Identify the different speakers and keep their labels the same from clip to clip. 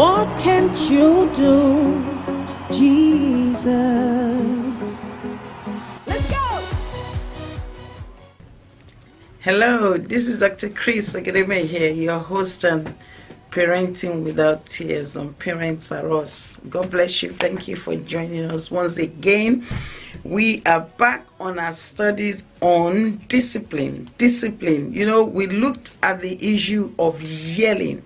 Speaker 1: What can't you do, Jesus? Let's go!
Speaker 2: Hello, this is Dr. Chris Agedeme here, your host on Parenting Without Tears on Parents Are Us. God bless you. Thank you for joining us once again. We are back on our studies on discipline. Discipline. You know, we looked at the issue of yelling.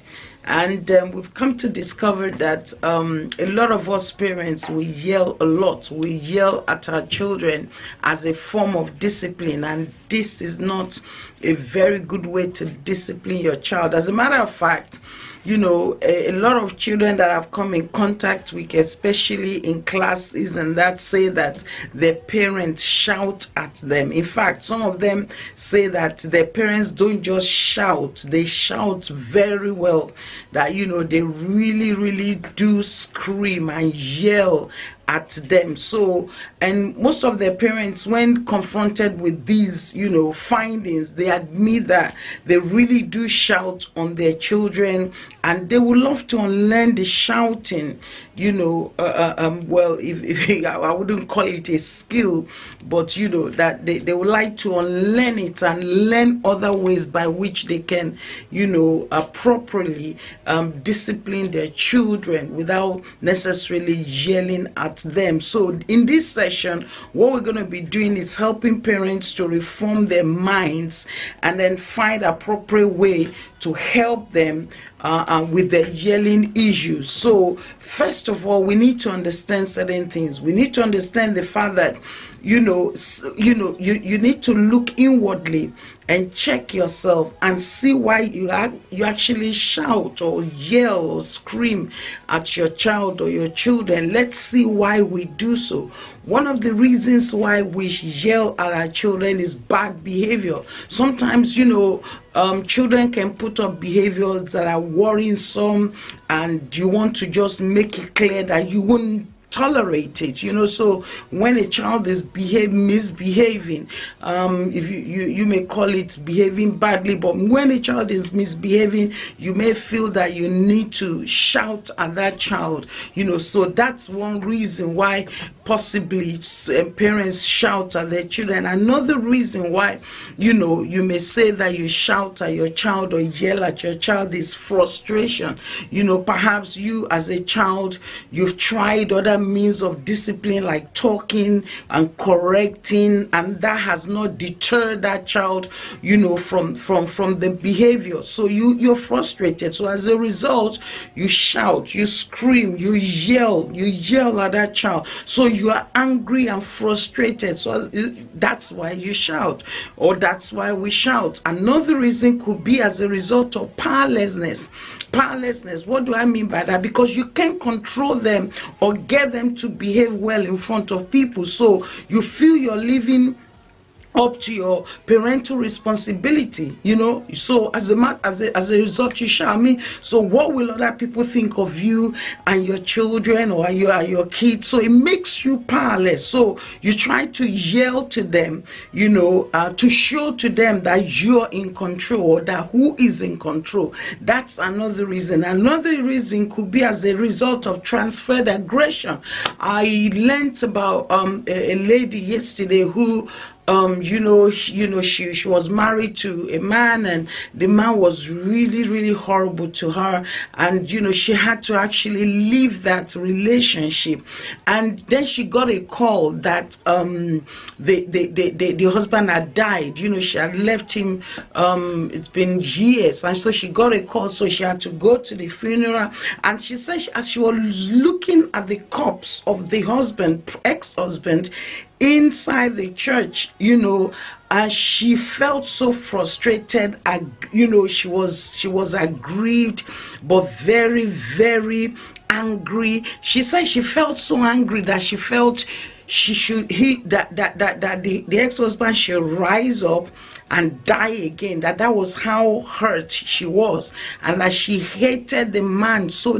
Speaker 2: And we've come to discover that a lot of us parents, we yell a lot. We yell at our children as a form of discipline. And this is not a very good way to discipline your child. As a matter of fact, you know, a lot of children that I've come in contact with, especially in classes and that, say that their parents shout at them. In fact, some of them say that their parents don't just shout, they shout very well. That, you know, they really do scream and yell at them. So, and most of their parents, when confronted with these, you know, findings, they admit that they really do shout on their children, and they would love to unlearn the shouting. You know, well, if I wouldn't call it a skill, but you know that they would like to unlearn it and learn other ways by which they can, you know, properly discipline their children without necessarily yelling at them. So in this session, what we're going to be doing is helping parents to reform their minds and then find appropriate way to help them with their yelling issues. So first of all, we need to understand certain things. We need to understand the fact that you need to look inwardly and check yourself and see why you actually shout or yell or scream at your child or your children. Let's see why we do so. One of the reasons why we yell at our children is bad behavior. Sometimes, you know, children can put up behaviors that are worrisome, and you want to just make it clear that you wouldn't tolerate it, you know. So when a child is misbehaving, if you may call it behaving badly, but when a child is misbehaving, you may feel that you need to shout at that child, you know. So that's one reason why possibly parents shout at their children. Another reason why, you know, you may say that you shout at your child or yell at your child is frustration. You know, perhaps you as a child, you've tried other means of discipline like talking and correcting, and that has not deterred that child, you know, from the behavior. So you're frustrated. So as a result, you shout, you scream, you yell at that child. So you are angry and frustrated. So that's why you shout, or that's why we shout. Another reason could be as a result of powerlessness. Powerlessness. What do I mean by that? Because you can't control them or get them to behave well in front of people. So you feel you're living up to your parental responsibility, you know. So as a result, you shout. I mean, so what will other people think of you and your children or your kids? So it makes you powerless. So you try to yell to them, you know, to show to them that you're in control, or that who is in control. That's another reason. Another reason could be as a result of transferred aggression. I learned about a lady yesterday who she was married to a man, and the man was really horrible to her, and you know, she had to actually leave that relationship. And then she got a call that the husband had died. You know, she had left him, it's been years, and so she got a call, so she had to go to the funeral. And she said as she was looking at the corpse of the ex-husband inside the church, you know, and she felt so frustrated. You know, she was aggrieved, but very angry. She said she felt so angry that she felt the ex-husband should rise up and die again, that was how hurt she was, and that she hated the man so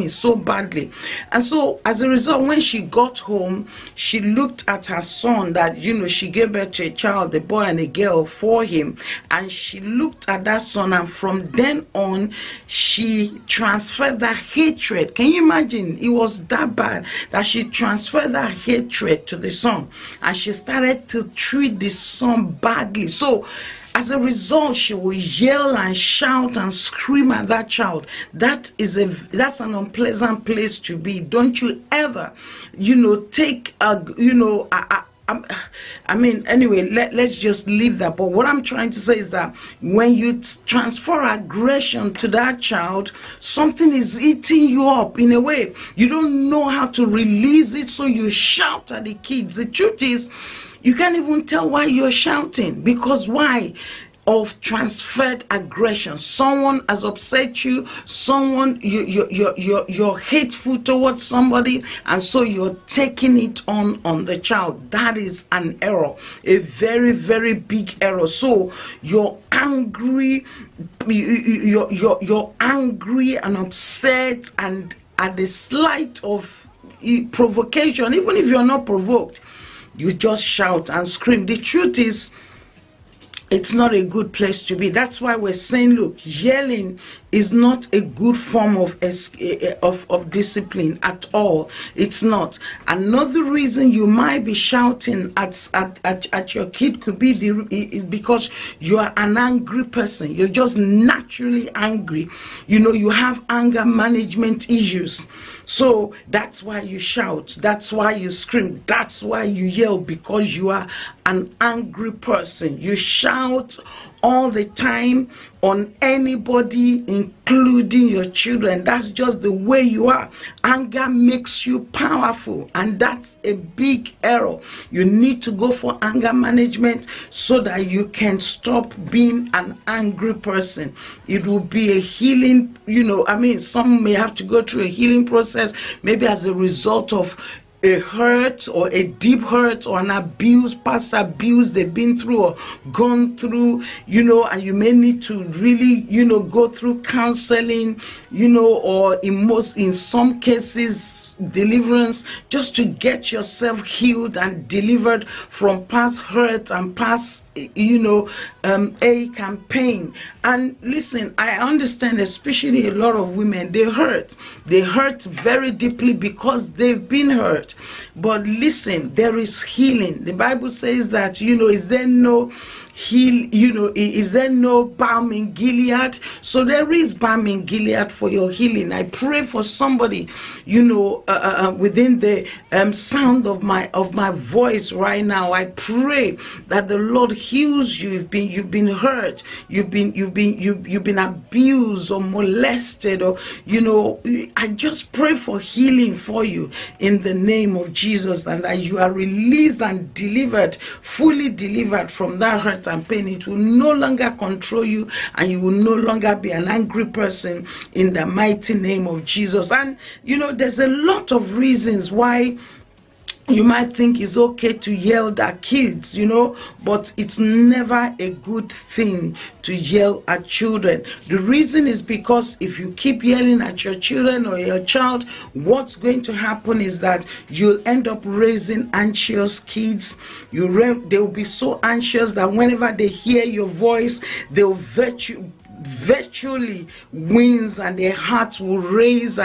Speaker 2: so badly. And so as a result, when she got home, she looked at her son, that she gave birth to a child, a boy and a girl, for him, and she looked at that son, and from then on she transferred that hatred. Can you imagine? It was that bad that she transferred that hatred to the son, and she started to treat the son badly. So as a result, she will yell and shout and scream at that child. That's an unpleasant place to be. Don't you ever take anyway, let's just leave that. But what I'm trying to say is that when you transfer aggression to that child, something is eating you up in a way. You don't know how to release it, so you shout at the kids. The truth is, you can't even tell why you're shouting, because why? Of transferred aggression. Someone has upset you, someone you're hateful towards somebody, and so you're taking it on the child. That is an error, a very, very big error. So you're angry, you're angry and upset, and at the slight of provocation, even if you're not provoked, you just shout and scream. The truth is, it's not a good place to be. That's why we're saying, look, yelling is not a good form of discipline at all. It's not. Another reason you might be shouting at your kid could be is because you are an angry person. You're just naturally angry. You have anger management issues. So that's why you shout, that's why you scream, that's why you yell, because you are an angry person. You shout all the time on anybody, including your children. That's just the way you are. Anger makes you powerful, and that's a big error. You need to go for anger management so that you can stop being an angry person. It will be a healing, some may have to go through a healing process, maybe as a result of a hurt or a deep hurt or an past abuse they've been through or gone through, and you may need to really, go through counseling, or in some cases, deliverance, just to get yourself healed and delivered from past hurt and past ache and pain. And listen, I understand, especially a lot of women, they hurt very deeply because they've been hurt. But listen, there is healing. The Bible says that, is there no is there no balm in Gilead? So there is balm in Gilead for your healing. I pray for somebody, within the sound of my voice right now. I pray that the Lord heals you. You've been hurt, you've been abused or molested, or I just pray for healing for you in the name of Jesus, and that you are released and delivered, fully delivered from that hurt and pain. It will no longer control you, and you will no longer be an angry person in the mighty name of Jesus. And there's a lot of reasons why you might think it's okay to yell at kids, but it's never a good thing to yell at children. The reason is because if you keep yelling at your children or your child, what's going to happen is that you'll end up raising anxious kids. They'll be so anxious that whenever they hear your voice, they'll virtually wins, and their hearts will raise,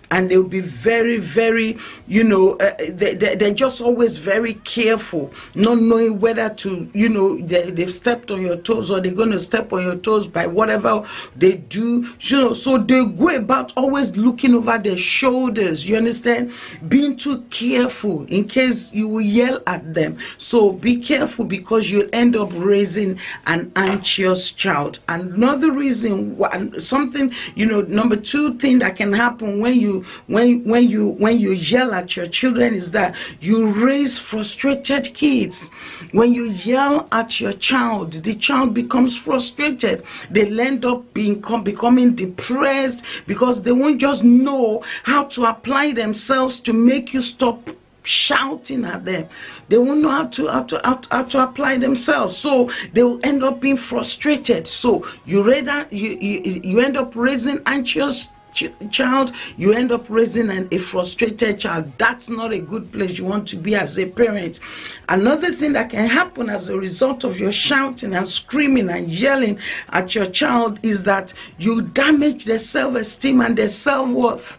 Speaker 2: and they'll be very, very, they're just always very careful, not knowing whether to, they've stepped on your toes or they're going to step on your toes by whatever they do. So they go about always looking over their shoulders, you understand? Being too careful in case you will yell at them. So be careful, because you'll end up raising an anxious child. Another reason, something, number two thing that can happen when you yell at your children is that you raise frustrated kids. When you yell at your child, the child becomes frustrated. They'll end up becoming depressed, because they won't just know how to apply themselves to make you stop shouting at them, they won't know how to apply themselves. So they will end up being frustrated. So you end up raising anxious child, you end up raising a frustrated child. That's not a good place you want to be as a parent. Another thing that can happen as a result of your shouting and screaming and yelling at your child is that you damage their self-esteem and their self-worth.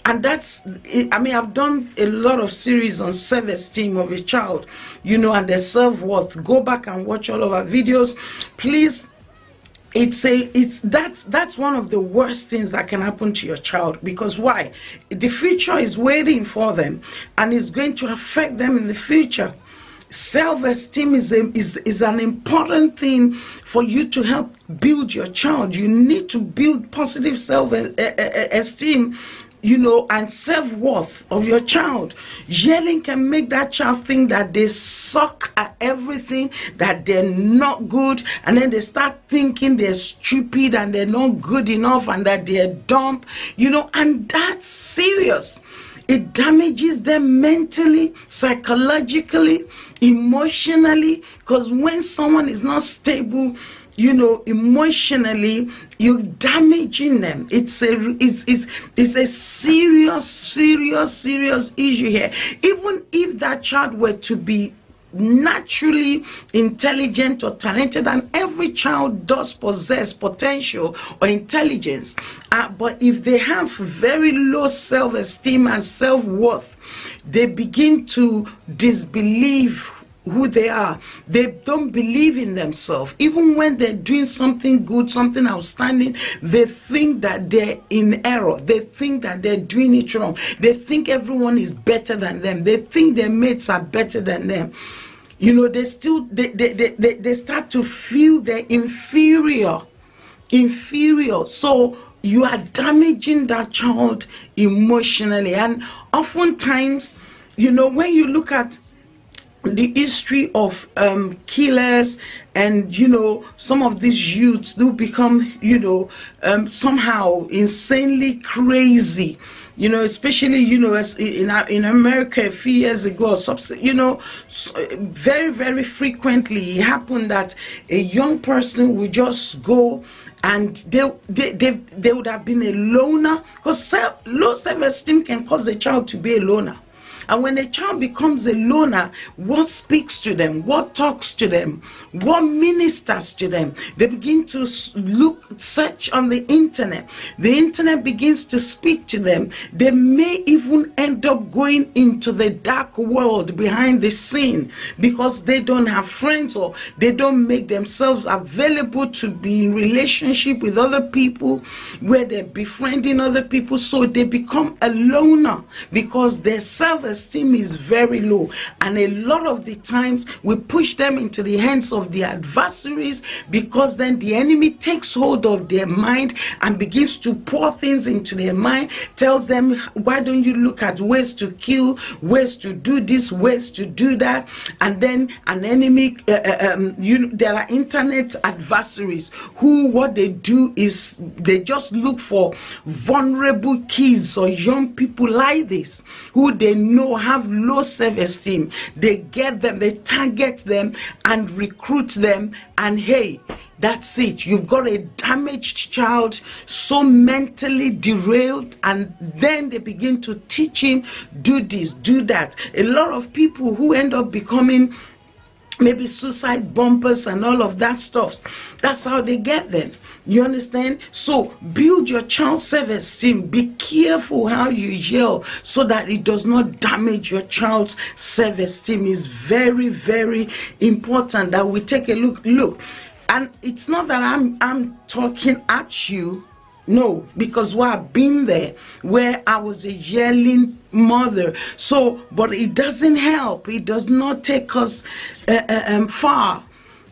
Speaker 2: And I've done a lot of series on self-esteem of a child, and their self-worth. Go back and watch all of our videos, please. That's one of the worst things that can happen to your child. Because why? The future is waiting for them, and it's going to affect them in the future. Self-esteem is an important thing for you to help build your child. You need to build positive self-esteem, and self-worth of your child. Yelling can make that child think that they suck at everything, that they're not good, and then they start thinking they're stupid and they're not good enough and that they're dumb, and that's serious. It damages them mentally, psychologically, emotionally, because when someone is not stable, emotionally, you're damaging them. It's a serious issue here. Even if that child were to be naturally intelligent or talented, and every child does possess potential or intelligence, but if they have very low self-esteem and self-worth, they begin to disbelieve who they are. They don't believe in themselves. Even when they're doing something good, something outstanding, they think that they're in error. They think that they're doing it wrong. They think everyone is better than them. They think their mates are better than them. They start to feel they're inferior. So you are damaging that child emotionally. And oftentimes, when you look at the history of killers and some of these youths do become somehow insanely crazy, especially as in America a few years ago, very, very frequently it happened that a young person would just go and they would have been a loner, because low self-esteem can cause a child to be a loner. And when a child becomes a loner, what speaks to them, what talks to them, what ministers to them? They begin to search on the internet. The internet begins to speak to them. They may even end up going into the dark world behind the scene because they don't have friends, or they don't make themselves available to be in relationship with other people where they're befriending other people. So they become a loner because their self-esteem is very low. And a lot of the times we push them into the hands of the adversaries, because then the enemy takes hold of their mind and begins to pour things into their mind, tells them, why don't you look at ways to kill, ways to do this, ways to do that? And then an enemy, there are internet adversaries who, what they do is they just look for vulnerable kids or young people like this who they know have low self-esteem. They get them, they target them and recruit them, and hey, that's it. You've got a damaged child, so mentally derailed, and then they begin to teach him, do this, do that. A lot of people who end up becoming maybe suicide bombers and all of that stuff, that's how they get them. You understand? So build your child's self-esteem. Be careful how you yell so that it does not damage your child's self-esteem. It's very, very important that we take a look. And it's not that I'm talking at you. No, because I've been there where I was a yelling mother. So, but it doesn't help. It does not take us far.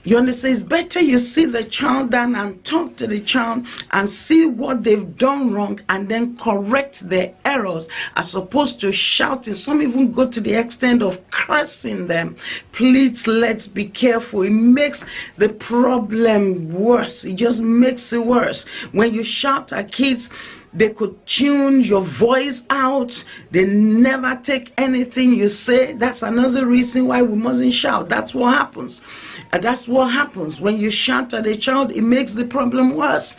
Speaker 2: You understand? It's better you sit the child down and talk to the child and see what they've done wrong and then correct their errors, as opposed to shouting. Some even go to the extent of cursing them. Please, let's be careful. It makes the problem worse. It just makes it worse. When you shout at kids, They could tune your voice out. They never take anything you say. That's another reason why we mustn't shout. That's what happens. That's what happens when you shout at a child. It makes the problem worse,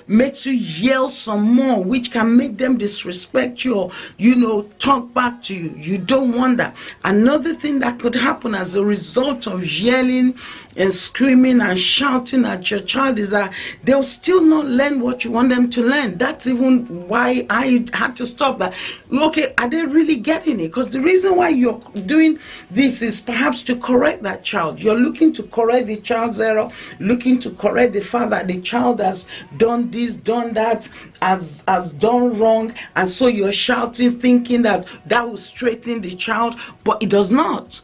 Speaker 2: makes you yell some more, which can make them disrespect you or talk back to you. You don't want that. Another thing that could happen as a result of yelling and screaming and shouting at your child is that they'll still not learn what you want them to learn. That's even why I had to stop that. Okay, are they really getting it? Because the reason why you're doing this is perhaps to correct that child. You're looking to correct the child's error, looking to correct the fact that the child has done this, done that, has done wrong, and so you're shouting thinking that will straighten the child, but it does not.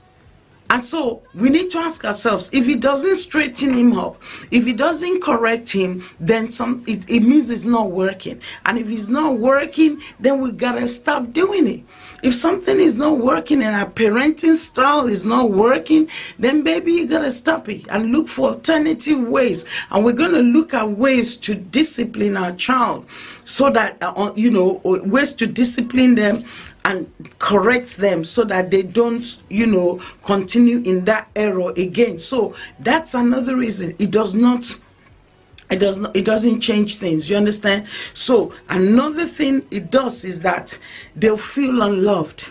Speaker 2: And so we need to ask ourselves, if it doesn't straighten him up, if it doesn't correct him, then it means it's not working. And if it's not working, then we gotta stop doing it. If something is not working and our parenting style is not working, then baby, you gotta stop it and look for alternative ways. And we're gonna look at ways to discipline our child, so that ways to discipline them and correct them so that they don't continue in that error again. So that's another reason. It doesn't change things. You understand? So another thing it does is that they'll feel unloved.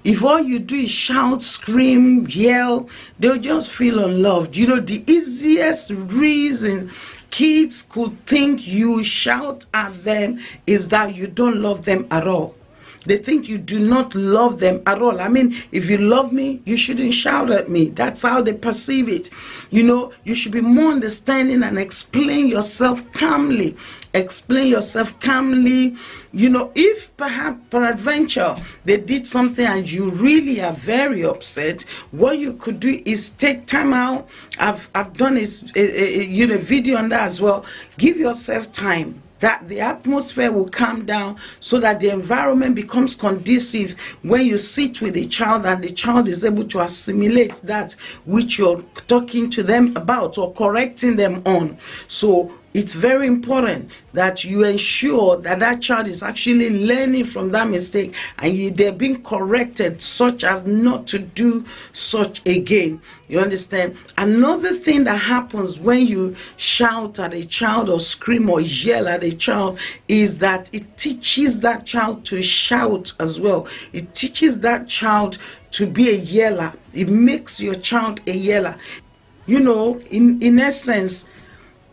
Speaker 2: If all you do is shout, scream, yell, they'll just feel unloved. The easiest reason kids could think you shout at them is that you don't love them at all. They think you do not love them at all. I mean, if you love me, you shouldn't shout at me. That's how they perceive it. You should be more understanding and explain yourself calmly. Explain yourself calmly. If perhaps peradventure they did something and you really are very upset, what you could do is take time out. I've done a video on that as well. Give yourself time, that the atmosphere will calm down, so that the environment becomes conducive when you sit with the child and the child is able to assimilate that which you're talking to them about or correcting them on. So it's very important that you ensure that that child is actually learning from that mistake and they're being corrected such as not to do such again. You understand? Another thing that happens when you shout at a child or scream or yell at a child is that it teaches that child to shout as well. It teaches that child to be a yeller. It makes your child a yeller. In essence,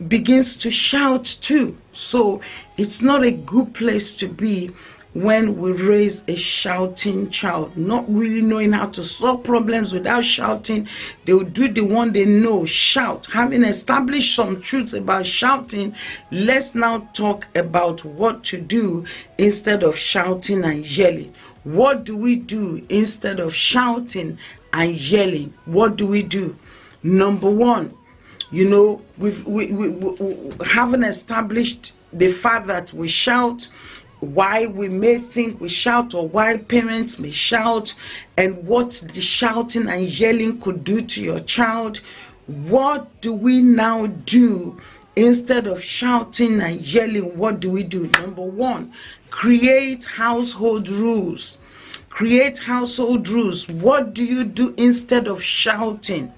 Speaker 2: begins to shout too. So it's not a good place to be when we raise a shouting child, not really knowing how to solve problems without shouting. They will do the one they know, shout. Having established some truths about shouting, let's now talk about what to do instead of shouting and yelling. What do we do instead of shouting and yelling? What do we do? Number one, we haven't established the fact that we shout, why we may think we shout, or why parents may shout, and what the shouting and yelling could do to your child. What do we now do instead of shouting and yelling? What do we do? Number one, create household rules. Create household rules. What do you do instead of shouting?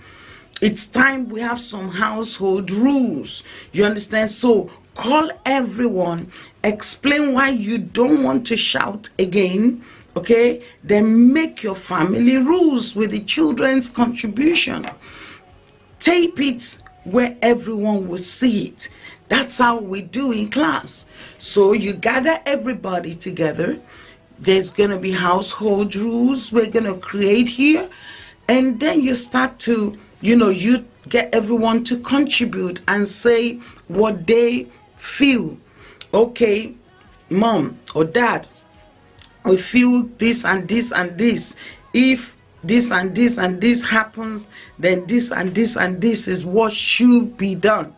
Speaker 2: It's time we have some household rules. You understand? So call everyone, explain why you don't want to shout again, okay? Then make your family rules with the children's contribution. Tape it where everyone will see it. That's how we do in class. So you gather everybody together. There's going to be household rules we're going to create here. And then you start to you get everyone to contribute and say what they feel. Okay, mom or dad, we feel this and this and this. If this and this and this happens, then this and this and this is what should be done.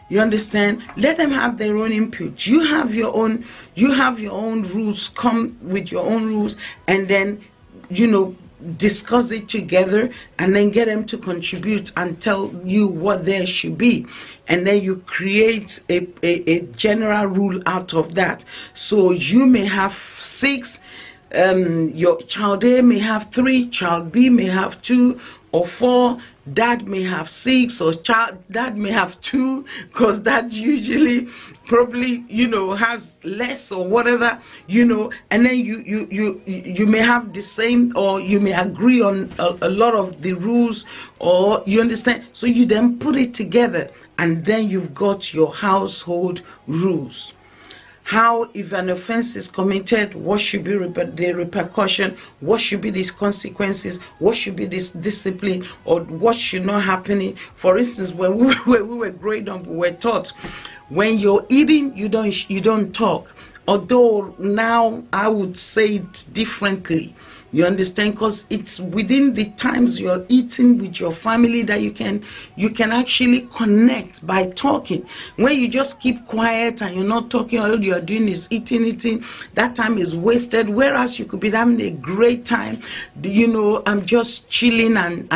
Speaker 2: You understand? Let them have their own input. You have your own rules. Come with your own rules, and then discuss it together, and then get them to contribute and tell you what there should be, and then you create a general rule out of that. So you may have 6, your child A may have 3, child B may have 2 or 4, dad may have 6, or dad may have 2, because that usually probably has less or whatever, and then you may have the same, or you may agree on a lot of the rules, or you understand. So you then put it together, and then you've got your household rules. How, if an offense is committed, what should be the repercussion, what should be these consequences, what should be this discipline, or what should not happen. For instance, when we were growing up, we were taught, when you're eating, you don't talk. Although now I would say it differently. You understand? Because it's within the times you're eating with your family that you can actually connect by talking. When you just keep quiet and you're not talking, all you're doing is eating, that time is wasted. Whereas you could be having a great time, I'm just chilling and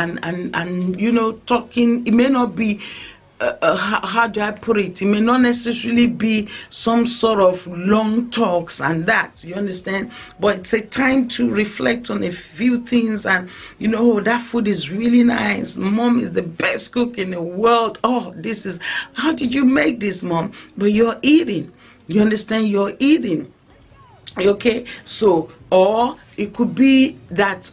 Speaker 2: talking. It may not be how do I put it? It may not necessarily be some sort of long talks and that, you understand? But it's a time to reflect on a few things, and that food is really nice. Mom is the best cook in the world. Oh, how did you make this, Mom? But you're eating. You understand? You're eating. Okay? So, or it could be that,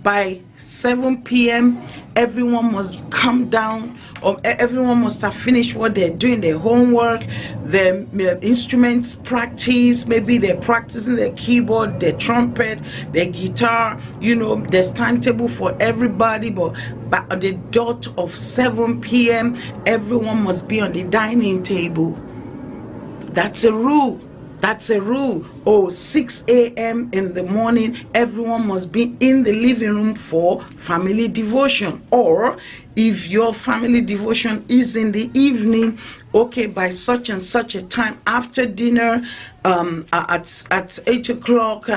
Speaker 2: by 7 p.m. everyone must come down, or everyone must have finished what they're doing, their homework, their instruments practice. Maybe they're practicing their keyboard, their trumpet, their guitar. There's timetable for everybody, but at the dot of 7 p.m. everyone must be on the dining table. That's a rule. That's a rule. 6 a.m. in the morning, everyone must be in the living room for family devotion. Or if your family devotion is in the evening, by such and such a time after dinner, at 8 o'clock,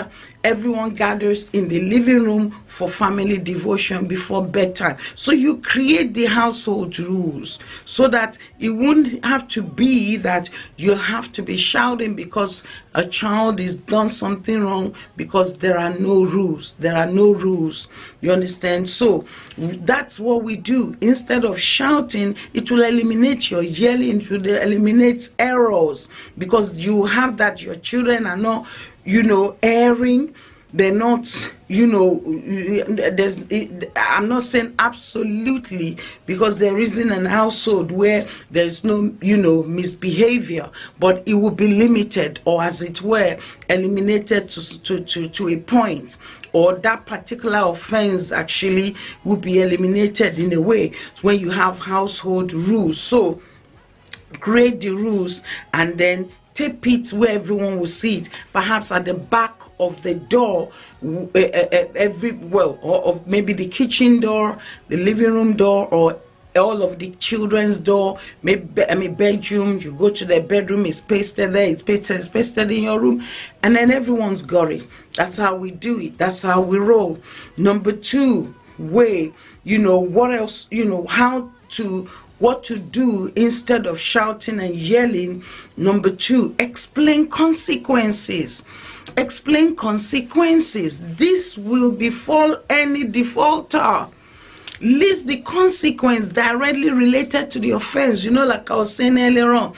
Speaker 2: everyone gathers in the living room for family devotion before bedtime. So you create the household rules so that it wouldn't have to be that you have to be shouting because a child is done something wrong, because there are no rules. There are no rules. You understand? So that's what we do. Instead of shouting, it will eliminate your yelling, it will eliminate errors, because you have that your children are not erring. They're not, I'm not saying absolutely, because there isn't an household where there's no, misbehavior, but it will be limited, or as it were, eliminated to a point, or that particular offense actually will be eliminated in a way when you have household rules. So create the rules and then tape it where everyone will see it, perhaps at the back of the door, or maybe the kitchen door, the living room door, or all of the children's door. Maybe bedroom, you go to their bedroom, it's pasted there, it's pasted in your room, and then everyone's got it. That's how we do it. That's how we roll. Number 2 way, what else, what to do instead of shouting and yelling. Number 2, explain consequences. Explain consequences. This will befall any defaulter. List the consequence directly related to the offense. Like I was saying earlier on,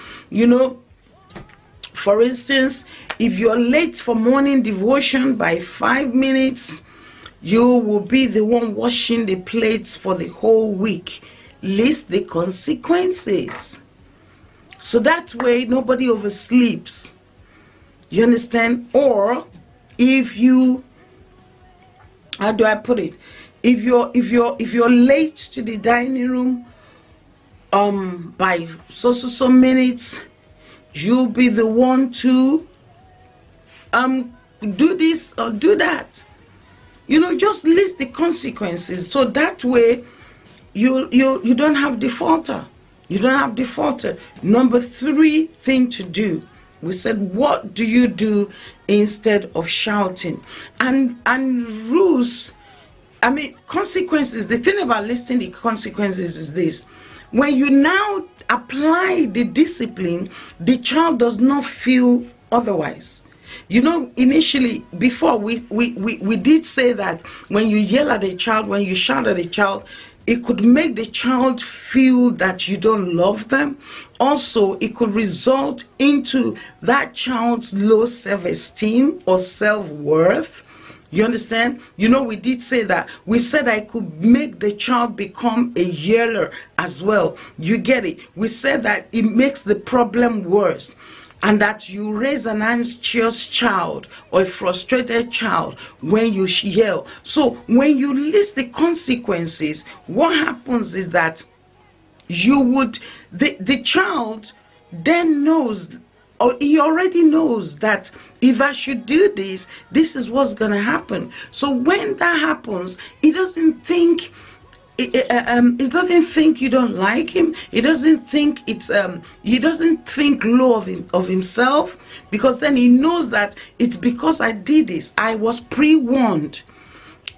Speaker 2: for instance, if you're late for morning devotion by 5 minutes, you will be the one washing the plates for the whole week. List the consequences, so that way nobody oversleeps. You understand? Or if you, how do I put it? If you're late to the dining room by so minutes, you'll be the one to do this or do that. Just list the consequences, so that way you don't have defaulter. You don't have defaulter. Number 3 thing to do, we said, what do you do instead of shouting? And rules I mean, consequences, the thing about listing the consequences is this: when you now apply the discipline, the child does not feel otherwise. You know, initially, before we did say that when you yell at a child, when you shout at a child, it could make the child feel that you don't love them. Also, it could result into that child's low self-esteem or self-worth. You understand? You know, we did say that. We said I could make the child become a yeller as well. You get it? We said that it makes the problem worse. And that you raise an anxious child or a frustrated child when you yell. So when you list the consequences, what happens is that you would, the child then knows, or he already knows that if I should do this, this is what's going to happen. So when that happens, he doesn't think, it doesn't think you don't like him. It doesn't think he doesn't think low of himself, because then he knows that it's because I did this. I was pre-warned.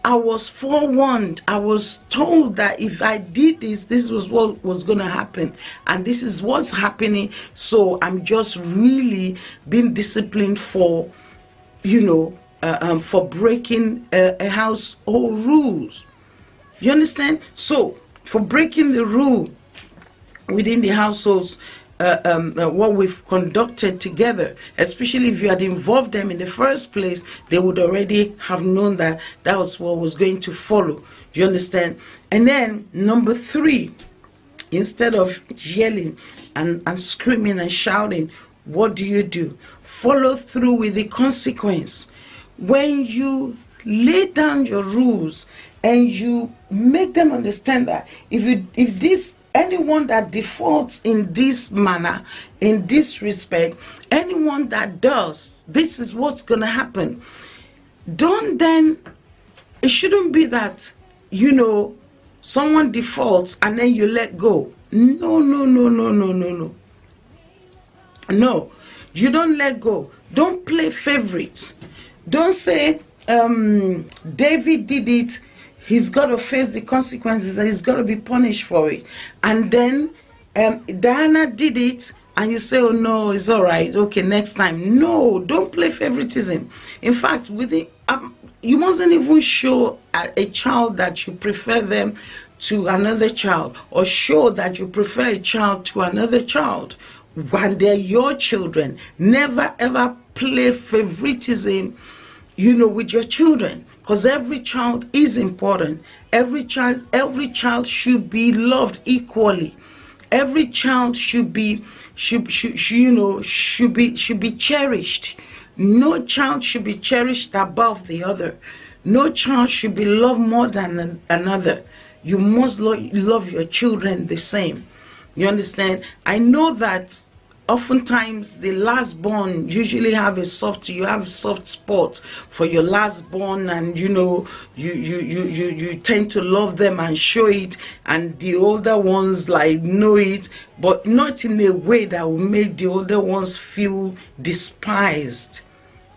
Speaker 2: I was forewarned. I was told that if I did this, this was what was going to happen, and this is what's happening. So I'm just really being disciplined for, you know, for breaking a household rules. You understand? So for breaking the rule within the households, what we've conducted together, especially if you had involved them in the first place, they would already have known that that was what was going to follow. Do you understand? And then number 3, instead of yelling and screaming and shouting, what do? Follow through with the consequence. When you lay down your rules and you make them understand that if anyone that defaults in this manner, in this respect, anyone that does, this is what's going to happen. Don't then, it shouldn't be that, you know, someone defaults and then you let go. No. No, you don't let go. Don't play favorites. Don't say, David did it, he's got to face the consequences and he's got to be punished for it. And then Diana did it and you say, oh no, it's all right, okay, next time. No, don't play favoritism. In fact, you mustn't even show a child that you prefer them to another child, or show that you prefer a child to another child when they're your children. Never ever play favoritism, you know, with your children, because every child is important. Every child should be loved equally. Every child should be cherished. No child should be cherished above the other. No child should be loved more than another. You must love your children the same. You understand? I know that oftentimes the last born usually have a soft spot for your last born, and you know you tend to love them and show it, and the older ones like know it, but not in a way that will make the older ones feel despised.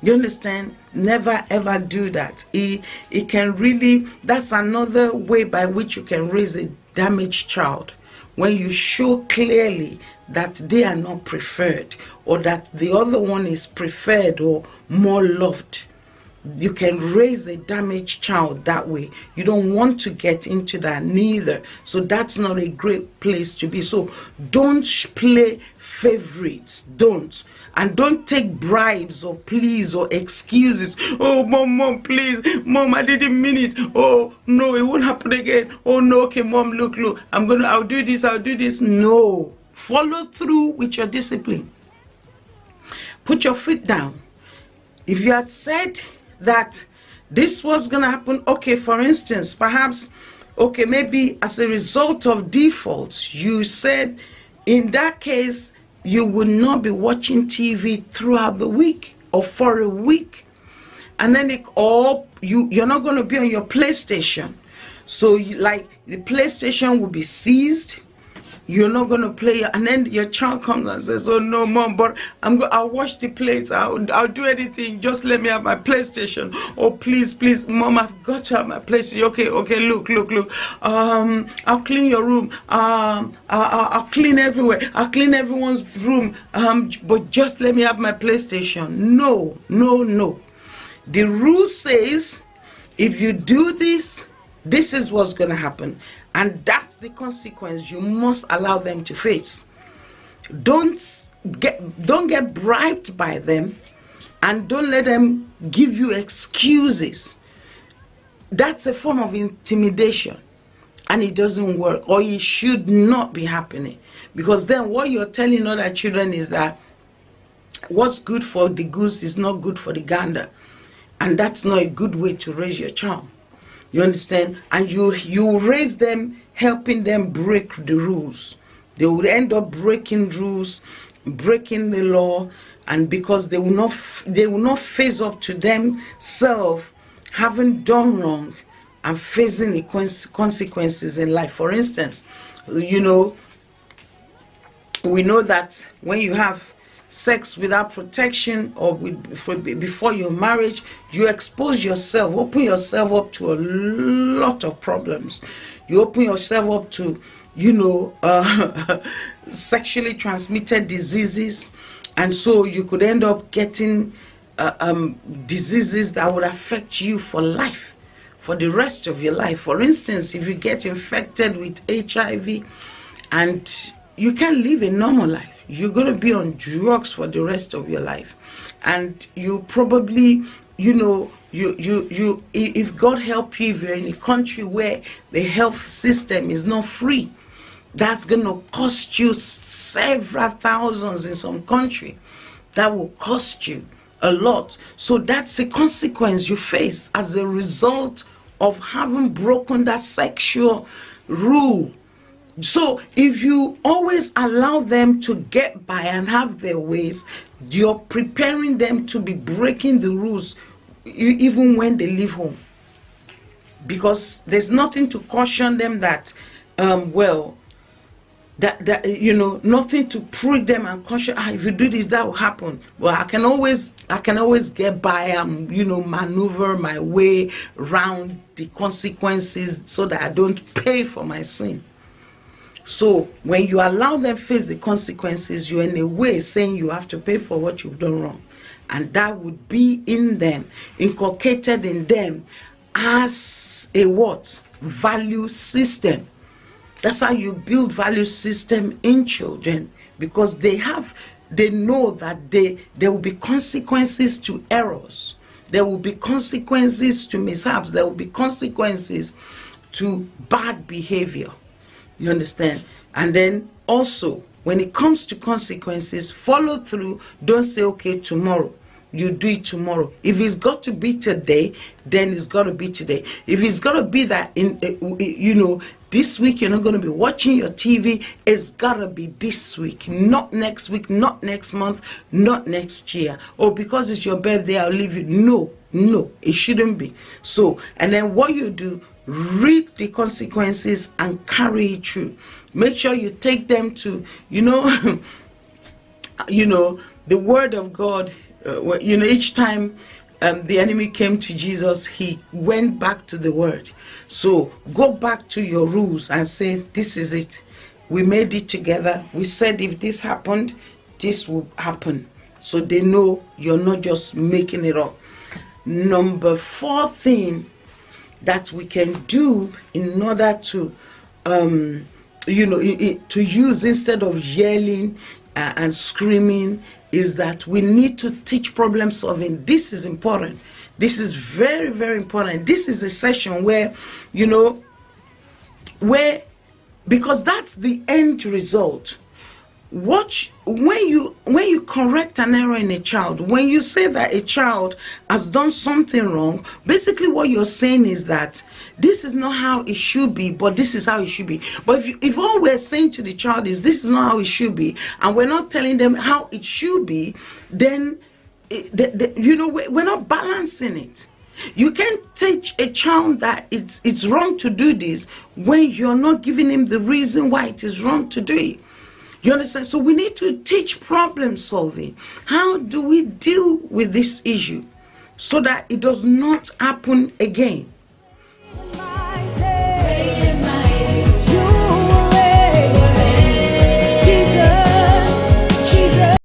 Speaker 2: You understand? Never ever do that. It can really, that's another way by which you can raise a damaged child. When you show clearly that they are not preferred, or that the other one is preferred or more loved, you can raise a damaged child that way. You don't want to get into that neither. So that's not a great place to be. So don't play favorites. Don't. And don't take bribes or pleas or excuses. Oh, mom, please. Mom, I didn't mean it. Oh, no, it won't happen again. Oh, no, okay, mom, look. I'll do this. No. Follow through with your discipline. Put your feet down. If you had said that this was going to happen, okay, for instance, perhaps, okay, maybe as a result of defaults, you said in that case, you will not be watching TV throughout the week or for a week. And then you're not going to be on your PlayStation. So like the PlayStation will be seized. you're not going to play, and then your child comes and says, oh no mom, but I'll wash the plates, I'll do anything, just let me have my PlayStation. Oh please mom, I've got to have my PlayStation. Okay, look, I'll clean your room, I'll clean everywhere, I'll clean everyone's room, but just let me have my PlayStation. No. The rule says if you do this, this is what's going to happen, and that's the consequence you must allow them to face. Don't get bribed by them, and don't let them give you excuses. That's a form of intimidation, and it doesn't work, or it should not be happening, because then what you're telling other children is that what's good for the goose is not good for the gander, and that's not a good way to raise your child. You understand? And you raise them helping them break the rules. They will end up breaking rules, breaking the law, and because they will not face up to themselves having done wrong and facing the consequences in life. For instance, we know that when you have sex without protection, or before your marriage, you expose yourself, open yourself up to a lot of problems. You open yourself up to sexually transmitted diseases, and so you could end up getting diseases that would affect you for life, for the rest of your life. For instance, if you get infected with HIV and you can't live a normal life, you're going to be on drugs for the rest of your life, and you probably, if God help you, if you're in a country where the health system is not free, that's going to cost you several thousands in some country. That will cost you a lot. So that's a consequence you face as a result of having broken that sexual rule. So if you always allow them to get by and have their ways, you're preparing them to be breaking the rules even when they leave home, because there's nothing to caution them that nothing to prick them and caution, if you do this, that will happen. Well, I can always get by and maneuver my way around the consequences so that I don't pay for my sin. So when you allow them face the consequences, you're in a way saying you have to pay for what you've done wrong. And that would be in them, inculcated in them as a what? Value system. That's how you build value system in children, because they know that there will be consequences to errors. There will be consequences to mishaps. There will be consequences to bad behavior. You understand? And then also, when it comes to consequences, follow through. Don't say, okay, tomorrow. You do it tomorrow. If it's got to be today, then it's got to be today. If it's got to be that this week you're not going to be watching your TV, it's got to be this week, not next week, not next month, not next year. Or because it's your birthday, I'll leave you. No, it shouldn't be. So, and then what you do, read the consequences and carry it through. Make sure you take them to, the word of God. Each time the enemy came to Jesus, he went back to the word. So go back to your rules and say, this is it. We made it together. We said if this happened, this will happen. So they know you're not just making it up. Number 4 thing that we can do in order to to use instead of yelling and screaming is that we need to teach problem solving. This is important. This is very, very important. This is a session where because that's the end result. Watch when you correct an error in a child, when you say that a child has done something wrong, basically what you're saying is that this is not how it should be, but this is how it should be. But if all we're saying to the child is this is not how it should be, and we're not telling them how it should be, then we're not balancing it. You can't teach a child that it's wrong to do this when you're not giving him the reason why it is wrong to do it. You understand? So we need to teach problem solving. How do we deal with this issue so that it does not happen again?